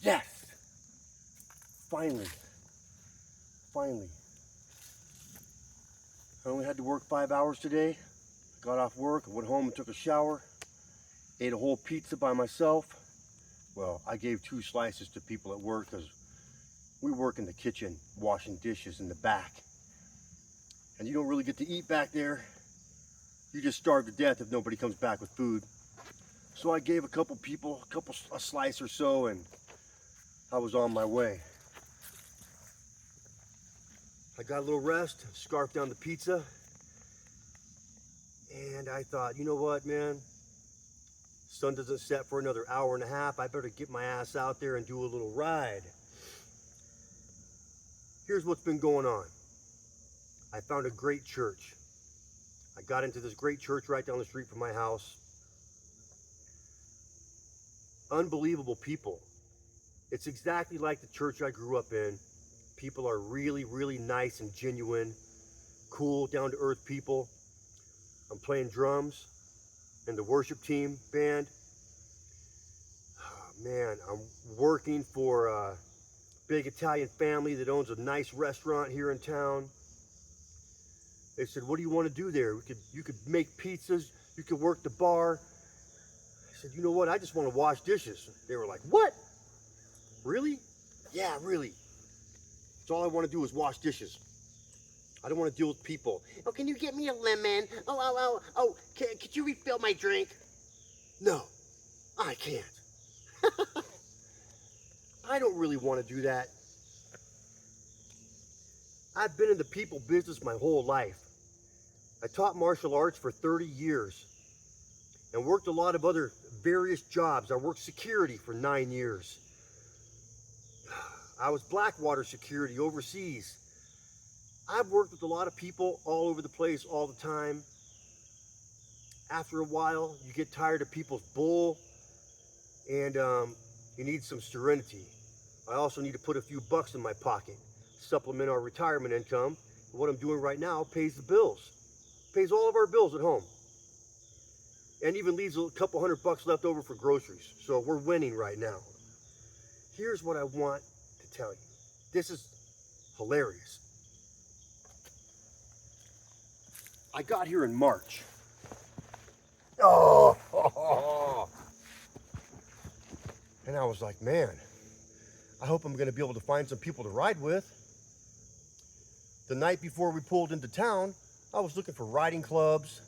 Yes! Finally. Finally. I only had to work 5 hours today. Got off work, went home and took a shower. Ate a whole pizza by myself. Well, I gave 2 slices to people at work because we work in the kitchen washing dishes in the back. And you don't really get to eat back there. You just starve to death if nobody comes back with food. So I gave a couple people a slice or so, and I was on my way. I got a little rest, scarfed down the pizza, and I thought, you know what, man? Sun doesn't set for another hour and a half. I better get my ass out there and do a little ride. Here's what's been going on. I found a great church. I got into this great church right down the street from my house. Unbelievable people. It's exactly like the church I grew up in. People are really, really nice and genuine, cool, down-to-earth people. I'm playing drums in the worship team band. Oh, man, I'm working for a big Italian family that owns a nice restaurant here in town. They said, what do you want to do there? You could make pizzas, you could work the bar. I said, you know what, I just want to wash dishes. They were like, what? Really? Yeah, really. That's all I want to do is wash dishes. I don't want to deal with people. Oh, can you get me a lemon? Oh, could you refill my drink? No, I can't. I don't really want to do that. I've been in the people business my whole life. I taught martial arts for 30 years and worked a lot of other various jobs. I worked security for 9 years. I was Blackwater security overseas. I've worked with a lot of people all over the place all the time. After a while, you get tired of people's bull, and you need some serenity. I also need to put a few bucks in my pocket, supplement our retirement income. What I'm doing right now pays the bills, pays all of our bills at home, and even leaves a couple $100 left over for groceries. So we're winning right now. Here's what I want to tell you. This is hilarious. I got here in March. Oh, and I was like, man, I hope I'm going to be able to find some people to ride with. The night before we pulled into town, I was looking for riding clubs.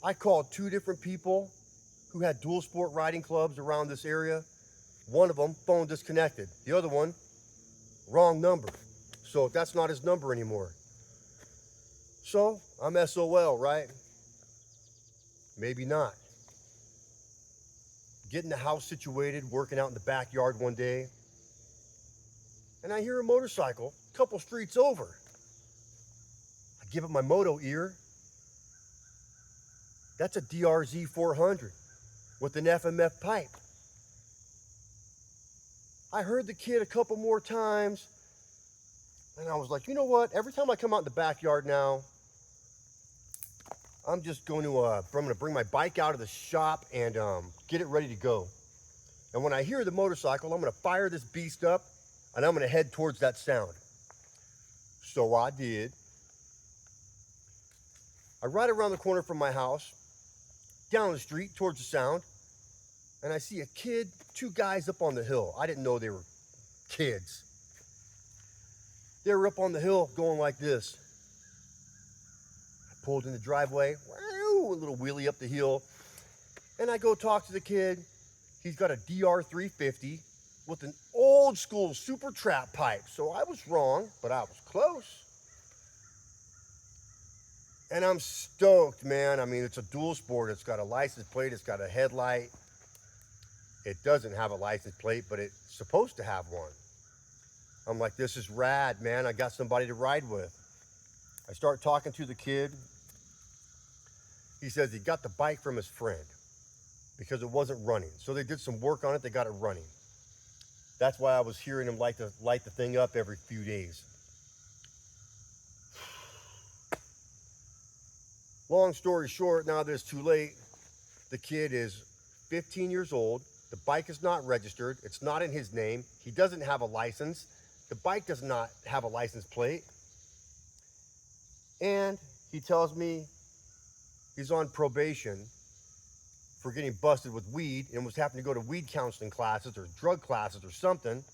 I called 2 different people who had dual sport riding clubs around this area. One of them, phone disconnected. The other one, wrong number. So that's not his number anymore. So I'm SOL, right? Maybe not. Getting the house situated, working out in the backyard one day, and I hear a motorcycle a couple streets over. I give it my moto ear. That's a DRZ 400 with an FMF pipe. I heard the kid a couple more times, and I was like, you know what? Every time I come out in the backyard now, I'm going to bring my bike out of the shop and get it ready to go. And when I hear the motorcycle, I'm going to fire this beast up, and I'm going to head towards that sound. So I did. I ride around the corner from my house, down the street towards the sound, and I see a kid, 2 guys up on the hill. I didn't know they were kids. They were up on the hill going like this. I pulled in the driveway, a little wheelie up the hill, and I go talk to the kid. He's got a DR 350 with an old school super trap pipe. So I was wrong, but I was close. And I'm stoked, man. I mean, it's a dual sport. It's got a license plate. It's got a headlight. It doesn't have a license plate, but it's supposed to have one. I'm like, this is rad, man. I got somebody to ride with. I start talking to the kid. He says he got the bike from his friend because it wasn't running. So they did some work on it. They got it running. That's why I was hearing him light the thing up every few days. Long story short, now that it's too late, the kid is 15 years old. The bike is not registered. It's not in his name. He doesn't have a license. The bike does not have a license plate. And he tells me he's on probation for getting busted with weed and was having to go to weed counseling classes or drug classes or something. And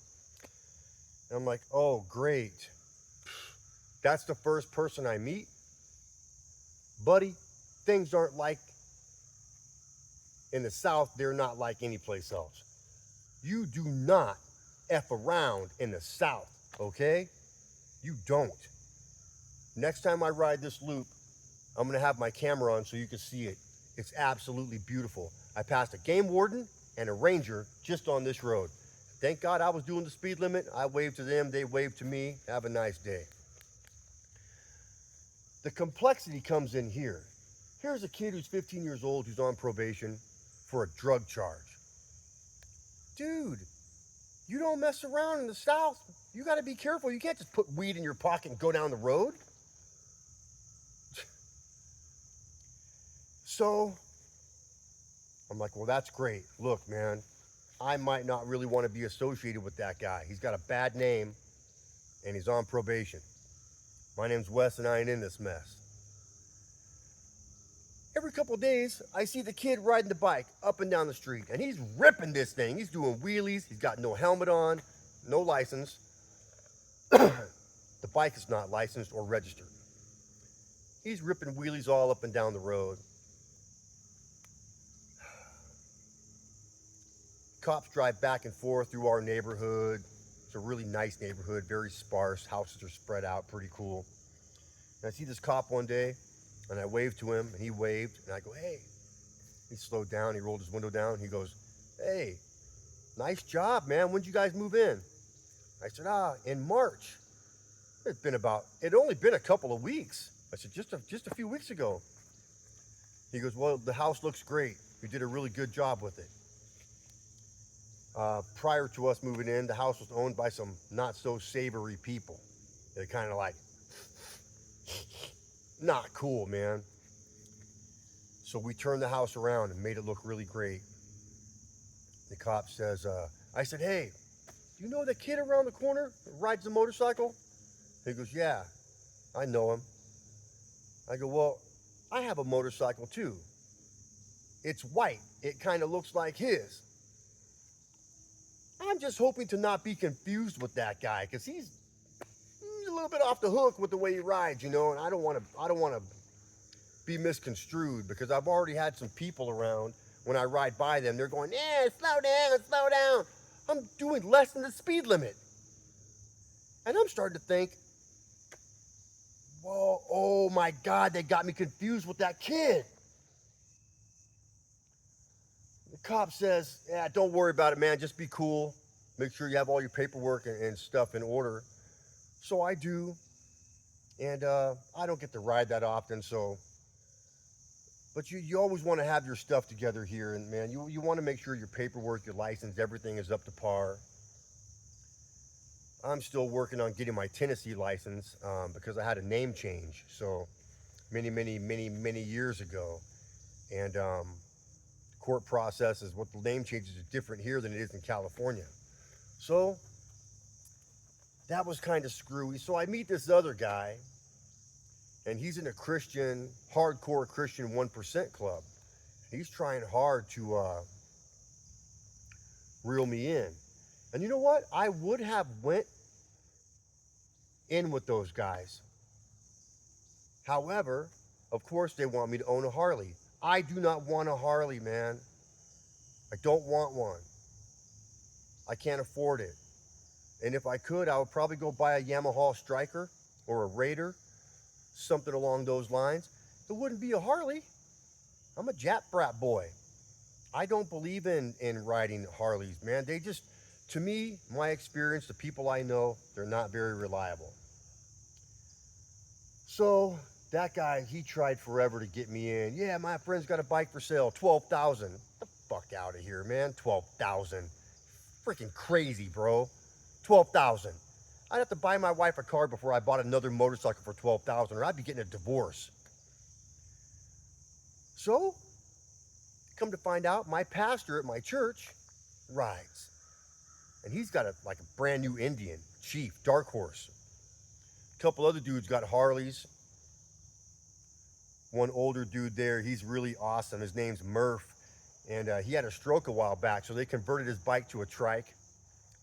I'm like, oh, great. That's the first person I meet? Buddy, things aren't like in the South, they're not like any place else. You do not F around in the South, okay? You don't. Next time I ride this loop, I'm gonna have my camera on so you can see it. It's absolutely beautiful. I passed a game warden and a ranger just on this road. Thank God I was doing the speed limit. I waved to them, they waved to me. Have a nice day. The complexity comes in here. Here's a kid who's 15 years old who's on probation for a drug charge. Dude, you don't mess around in the South. You gotta be careful. You can't just put weed in your pocket and go down the road. So, I'm like, well, that's great. Look, man, I might not really want to be associated with that guy. He's got a bad name, and he's on probation. My name's Wes, and I ain't in this mess. Every couple of days, I see the kid riding the bike up and down the street, and he's ripping this thing. He's doing wheelies. He's got no helmet on, no license. The bike is not licensed or registered. He's ripping wheelies all up and down the road. Cops drive back and forth through our neighborhood. It's a really nice neighborhood, very sparse. Houses are spread out, pretty cool. And I see this cop one day, and I waved to him, and he waved, and I go, hey. He slowed down, he rolled his window down, he goes, hey, nice job, man. When'd you guys move in? I said, in March. It'd only been a couple of weeks. I said, just a few weeks ago. He goes, well, the house looks great. You did a really good job with it. Prior to us moving in, the house was owned by some not so savory people. They're kind of like, not cool, man. So we turned the house around and made it look really great. The cop says, I said, hey, do you know the kid around the corner that rides the motorcycle? He goes, yeah, I know him. I go, well, I have a motorcycle too. It's white. It kind of looks like his. I'm just hoping to not be confused with that guy, because he's a little bit off the hook with the way he rides, you know, and I don't want to be misconstrued, because I've already had some people around when I ride by them. They're going, yeah, slow down, slow down. I'm doing less than the speed limit. And I'm starting to think, whoa, oh my God, they got me confused with that kid. The cop says, yeah, don't worry about it, man. Just be cool. Make sure you have all your paperwork and stuff in order. So I do. And I don't get to ride that often, so. But you always want to have your stuff together here. And, man, you want to make sure your paperwork, your license, everything is up to par. I'm still working on getting my Tennessee license because I had a name change. So many years ago. And court process is what the name changes is different here than it is in California. So that was kind of screwy. So I meet this other guy, and he's in a Christian, hardcore Christian 1% club. He's trying hard to reel me in. And you know what? I would have went in with those guys. However, of course, they want me to own a Harley. I do not want a Harley, man. I don't want one. I can't afford it. And if I could, I would probably go buy a Yamaha Striker or a Raider, something along those lines. It wouldn't be a Harley. I'm a Jap brat boy. I don't believe in riding Harleys, man. They just, to me, my experience, the people I know, they're not very reliable. So that guy, he tried forever to get me in. Yeah, my friend's got a bike for sale, $12,000. Get the fuck out of here, man. $12,000. Freaking crazy, bro. $12,000. I'd have to buy my wife a car before I bought another motorcycle for $12,000, or I'd be getting a divorce. So, come to find out, my pastor at my church, rides. And he's got like a brand new Indian Chief, Dark Horse. A couple other dudes got Harleys. One older dude there, he's really awesome. His name's Murph. And he had a stroke a while back, so they converted his bike to a trike.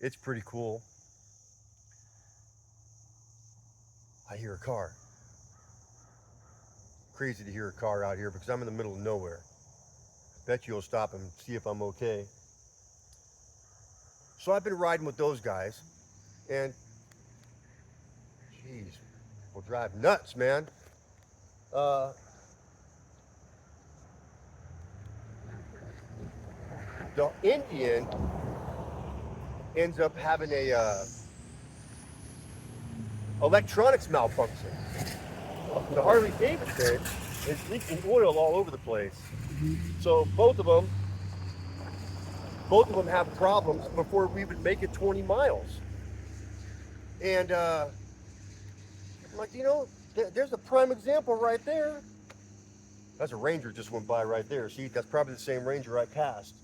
It's pretty cool. I hear a car. Crazy to hear a car out here because I'm in the middle of nowhere. I bet you'll stop and see if I'm okay. So I've been riding with those guys, and geez, will drive nuts, man. The Indian ends up having a electronics malfunction. The Harley Davidson is leaking oil all over the place. So both of them have problems before we would make it 20 miles. And I'm like, there's a prime example right there. That's a Ranger just went by right there. See, that's probably the same Ranger I passed.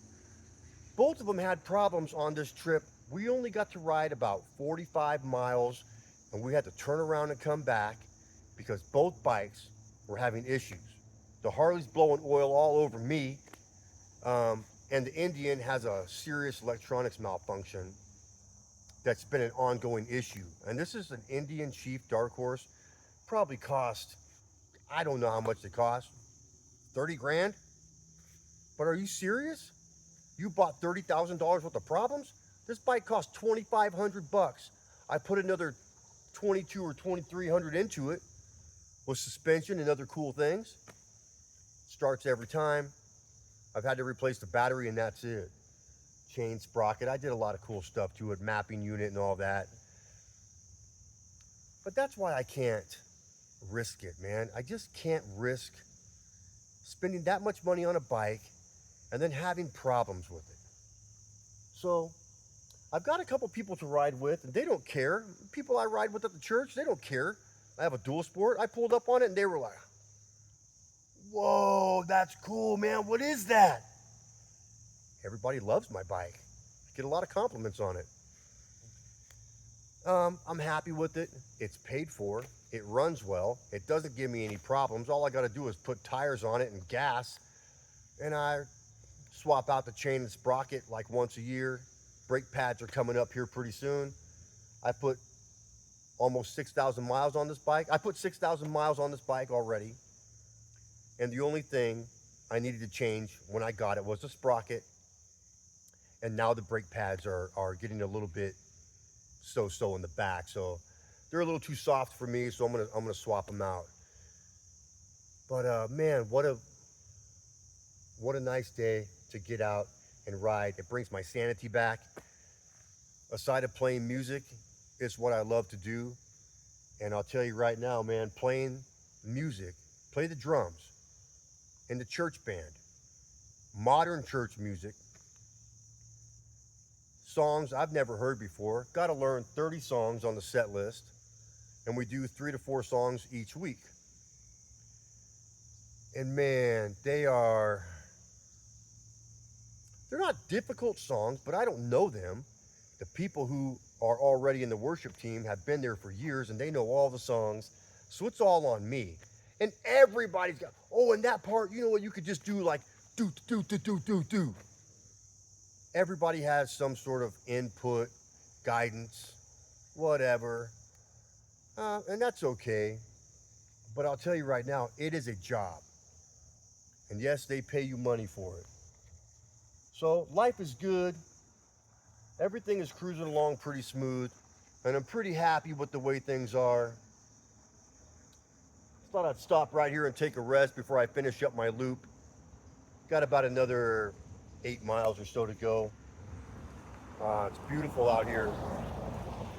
Both of them had problems on this trip. We only got to ride about 45 miles, and we had to turn around and come back because both bikes were having issues. The Harley's blowing oil all over me, and the Indian has a serious electronics malfunction that's been an ongoing issue. And this is an Indian Chief Dark Horse. Probably cost, I don't know how much it cost, 30 grand? But are you serious? You bought $30,000 worth of problems? This bike cost 2,500 bucks. I put another 22 or 2,300 into it with suspension and other cool things. Starts every time. I've had to replace the battery and that's it. Chain sprocket. I did a lot of cool stuff to it, mapping unit and all that. But that's why I can't risk it, man. I just can't risk spending that much money on a bike and then having problems with it. So I've got a couple people to ride with, and they don't care. People I ride with at the church, they don't care. I have a dual sport. I pulled up on it, and they were like, whoa, that's cool, man. What is that? Everybody loves my bike. I get a lot of compliments on it. I'm happy with it. It's paid for. It runs well. It doesn't give me any problems. All I got to do is put tires on it and gas, and I swap out the chain and sprocket like once a year. Brake pads are coming up here pretty soon. I put almost 6,000 miles on this bike. I put 6,000 miles on this bike already. And the only thing I needed to change when I got it was the sprocket. And now the brake pads are getting a little bit so-so in the back. So they're a little too soft for me, so I'm gonna swap them out. But man, what a nice day to get out and ride. It brings my sanity back. Aside of playing music, it's what I love to do. And I'll tell you right now, man, playing music, play the drums in the church band, modern church music, songs I've never heard before. Got to learn 30 songs on the set list, and we do 3 to 4 songs each week. And man, they're not difficult songs, but I don't know them. The people who are already in the worship team have been there for years, and they know all the songs, so it's all on me. And everybody's got, oh, and that part, you know what, you could just do like, do. Everybody has some sort of input, guidance, whatever. And that's okay. But I'll tell you right now, it is a job. And yes, they pay you money for it. So life is good. Everything is cruising along pretty smooth. And I'm pretty happy with the way things are. Thought I'd stop right here and take a rest before I finish up my loop. Got about another 8 miles or so to go. It's beautiful out here.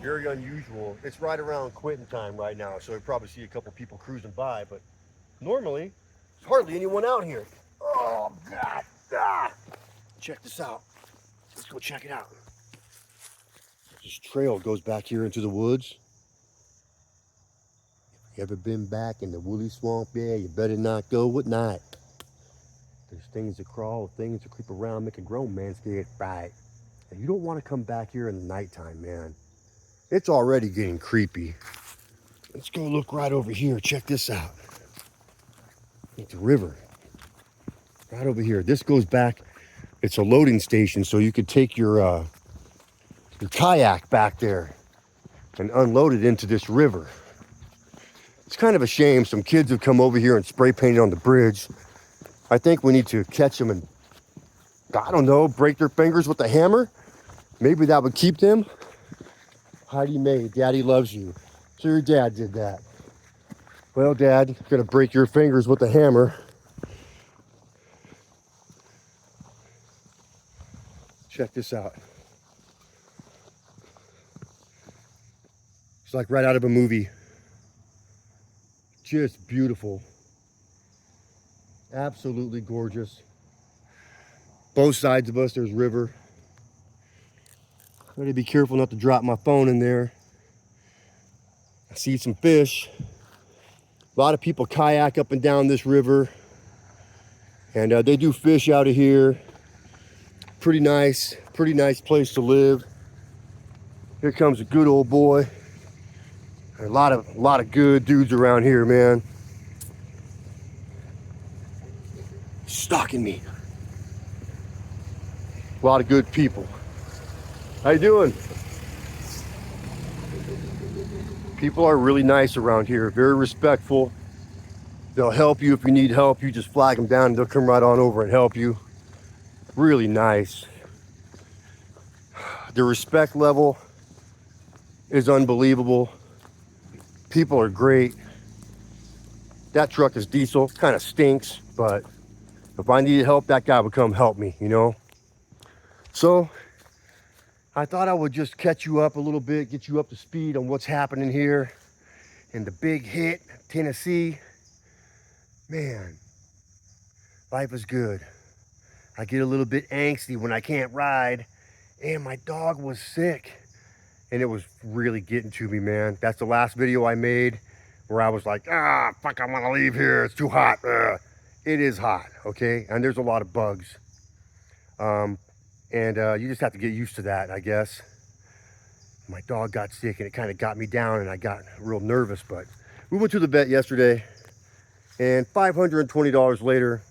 Very unusual. It's right around quitting time right now, so you probably see a couple people cruising by, but normally there's hardly anyone out here. Oh, God. Ah. Check this out. Let's go check it out. This trail goes back here into the woods. You ever been back in the woolly swamp? Yeah, you better not go at night. There's things that crawl, things that creep around, make a grown man scared. Right. And you don't want to come back here in the nighttime, man. It's already getting creepy. Let's go look right over here. Check this out. It's a river. Right over here. This goes back. It's a loading station, so you could take your kayak back there and unload it into this river. It's kind of a shame. Some kids have come over here and spray painted on the bridge. I think we need to catch them and, I don't know, break their fingers with a hammer. Maybe that would keep them. Heidi Mae, Daddy loves you. So your dad did that. Well, Dad, you're gonna break your fingers with a hammer. Check this out. It's like right out of a movie. Just beautiful. Absolutely gorgeous. Both sides of us, there's river. I gotta be careful not to drop my phone in there. I see some fish. A lot of people kayak up and down this river. And they do fish out of here. Pretty nice place to live. Here comes a good old boy. A lot of good dudes around here, man. Stalking me. A lot of good people. How you doing? People are really nice around here, very respectful. They'll help you if you need help. You just flag them down and they'll come right on over and help you. Really nice. The respect level is unbelievable. People are great. That truck is diesel, kind of stinks, but if I needed help, that guy would come help me, you know? So I thought I would just catch you up a little bit, get you up to speed on what's happening here in the big hit, Tennessee. Man, life is good. I get a little bit angsty when I can't ride, and my dog was sick, and it was really getting to me, man. That's the last video I made where I was like, fuck, I want to leave here. It's too hot. It is hot, okay? And there's a lot of bugs. You just have to get used to that, I guess. My dog got sick, and it kind of got me down, and I got real nervous, but we went to the vet yesterday, and $520 later,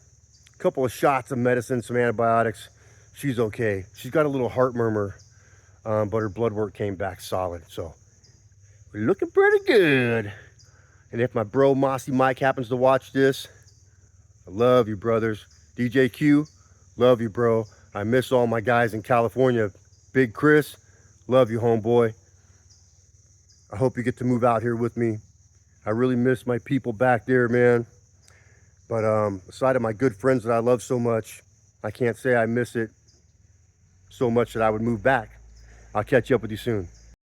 a couple of shots of medicine, some antibiotics, she's okay. She's got a little heart murmur, but her blood work came back solid, so we're looking pretty good. And if my bro Mossy Mike happens to watch this, I love you, brothers. DJ Q, love you, bro. I miss all my guys in California. Big Chris, love you, homeboy. I hope you get to move out here with me. I really miss my people back there, man. But aside of my good friends that I love so much, I can't say I miss it so much that I would move back. I'll catch up with you soon.